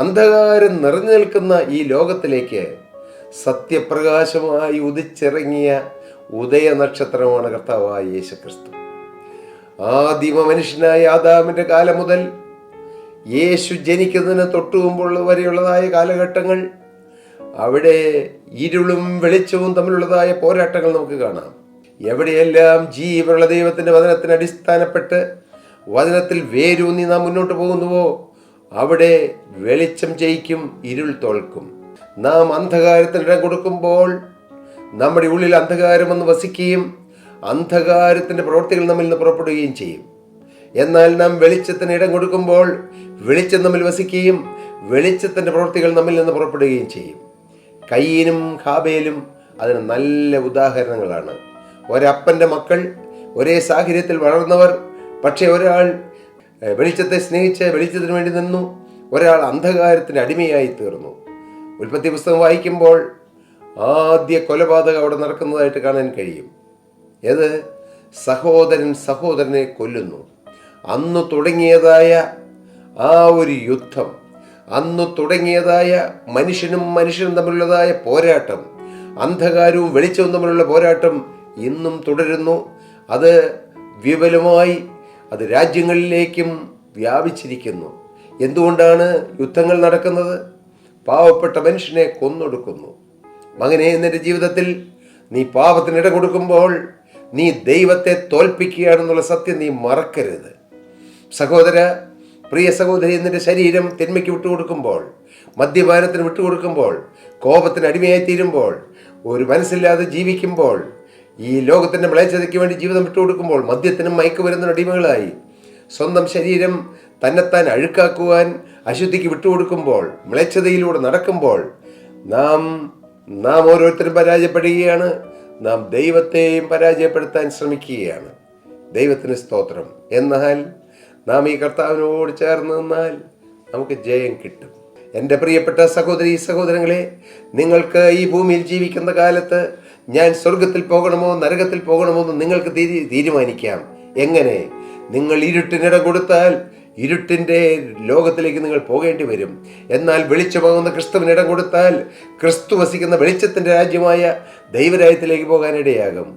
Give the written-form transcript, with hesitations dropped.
അന്ധകാരം നിറഞ്ഞു നിൽക്കുന്ന ഈ ലോകത്തിലേക്ക് സത്യപ്രകാശമായി ഉദിച്ചിറങ്ങിയ ഉദയ നക്ഷത്രമാണ് കർത്താവായ യേശുക്രിസ്തു. ആദിമ മനുഷ്യനായ ആദാമിന്റെ കാലം മുതൽ യേശു ജനിക്കുന്നതിന് തൊട്ടുമുമ്പുള്ള വരെയുള്ളതായ കാലഘട്ടങ്ങൾ, അവിടെ ഇരുളും വെളിച്ചവും തമ്മിലുള്ളതായ പോരാട്ടങ്ങൾ നമുക്ക് കാണാം. എവിടെയെല്ലാം ജീവനുള്ള ദൈവത്തിന്റെ വചനത്തിന് അടിസ്ഥാനപ്പെട്ട് വചനത്തിൽ വേരൂന്നി നാം മുന്നോട്ട് പോകുന്നുവോ, അവിടെ വെളിച്ചം ജയിക്കും, ഇരുൾ തോൽക്കും. നാം അന്ധകാരത്തിന് ഇടം കൊടുക്കുമ്പോൾ നമ്മുടെ ഉള്ളിൽ അന്ധകാരം വന്ന് വസിക്കുകയും അന്ധകാരത്തിന്റെ പ്രവൃത്തികൾ നമ്മിൽ നിന്ന് പുറപ്പെടുകയും ചെയ്യും. എന്നാൽ നാം വെളിച്ചത്തിന് ഇടം കൊടുക്കുമ്പോൾ വെളിച്ചം നമ്മിൽ വസിക്കുകയും വെളിച്ചത്തിന്റെ പ്രവൃത്തികൾ നമ്മിൽ നിന്ന് പുറപ്പെടുകയും ചെയ്യും. കയ്യനും ഹാബേലും അതിന് നല്ല ഉദാഹരണങ്ങളാണ്. ഒരപ്പൻ്റെ മക്കൾ, ഒരേ സാഹചര്യത്തിൽ വളർന്നവർ. പക്ഷേ ഒരാൾ വെളിച്ചത്തെ സ്നേഹിച്ച് വെളിച്ചത്തിന് വേണ്ടി നിന്നു, ഒരാൾ അന്ധകാരത്തിന് അടിമയായി തീർന്നു. ഉൽപ്പത്തി പുസ്തകം വായിക്കുമ്പോൾ ആദ്യ കൊലപാതകം അവിടെ നടക്കുന്നതായിട്ട് കാണാൻ കഴിയും. ഏത്? സഹോദരൻ സഹോദരനെ കൊല്ലുന്നു. അന്ന് തുടങ്ങിയതായ ആ ഒരു യുദ്ധം, അന്ന് തുടങ്ങിയതായ മനുഷ്യനും തമ്മിലുള്ളതായ പോരാട്ടം, അന്ധകാരവും വെളിച്ചവും തമ്മിലുള്ള പോരാട്ടം ഇന്നും തുടരുന്നു. അത് വിപുലമായി അത് രാജ്യങ്ങളിലേക്കും വ്യാപിച്ചിരിക്കുന്നു. എന്തുകൊണ്ടാണ് യുദ്ധങ്ങൾ നടക്കുന്നത്? പാവപ്പെട്ട മനുഷ്യനെ കൊന്നൊടുക്കുന്നു. മകനെ, നിന്റെ ജീവിതത്തിൽ നീ പാപത്തിന് ഇടം കൊടുക്കുമ്പോൾ നീ ദൈവത്തെ തോൽപ്പിക്കുകയാണെന്നുള്ള സത്യം നീ മറക്കരുത്. സഹോദര, പ്രിയ സഹോദരി, നിന്റെ ശരീരം തിന്മയ്ക്ക് വിട്ടുകൊടുക്കുമ്പോൾ, മദ്യപാനത്തിന് വിട്ടുകൊടുക്കുമ്പോൾ, കോപത്തിന് അടിമയായി തീരുമ്പോൾ, ഒരു മനസ്സില്ലാതെ ജീവിക്കുമ്പോൾ, ഈ ലോകത്തിൻ്റെ മ്ലേച്ഛതയ്ക്ക് വേണ്ടി ജീവിതം വിട്ടുകൊടുക്കുമ്പോൾ, മദ്യത്തിനും മയക്കുമരുന്നിനും അടിമകളായി സ്വന്തം ശരീരം തന്നെത്താൻ അഴുക്കാക്കുവാൻ അശുദ്ധിക്ക് വിട്ടുകൊടുക്കുമ്പോൾ, മ്ലേച്ഛതയിലൂടെ നടക്കുമ്പോൾ നാം ഓരോരുത്തരും പരാജയപ്പെടുകയാണ്. നാം ദൈവത്തെയും പരാജയപ്പെടുത്താൻ ശ്രമിക്കുകയാണ്. ദൈവത്തിന് സ്തോത്രം. എന്നാൽ നാം ഈ കർത്താവിനോട് ചേർന്ന് നിന്നാൽ നമുക്ക് ജയം കിട്ടും. എൻ്റെ പ്രിയപ്പെട്ട സഹോദരി സഹോദരങ്ങളെ, നിങ്ങൾക്ക് ഈ ഭൂമിയിൽ ജീവിക്കുന്ന കാലത്ത് ഞാൻ സ്വർഗത്തിൽ പോകണമോ നരകത്തിൽ പോകണമോ എന്ന് നിങ്ങൾക്ക് തീരുമാനിക്കാം. എങ്ങനെ? നിങ്ങൾ ഇരുട്ടിനിടം കൊടുത്താൽ ഇരുട്ടിൻ്റെ ലോകത്തിലേക്ക് നിങ്ങൾ പോകേണ്ടി വരും. എന്നാൽ വെളിച്ചമാകുന്ന ക്രിസ്തുവിന് ഇടം കൊടുത്താൽ ക്രിസ്തു വസിക്കുന്ന വെളിച്ചത്തിൻ്റെ രാജ്യമായ ദൈവരാജ്യത്തിലേക്ക് പോകാനിടയാകും.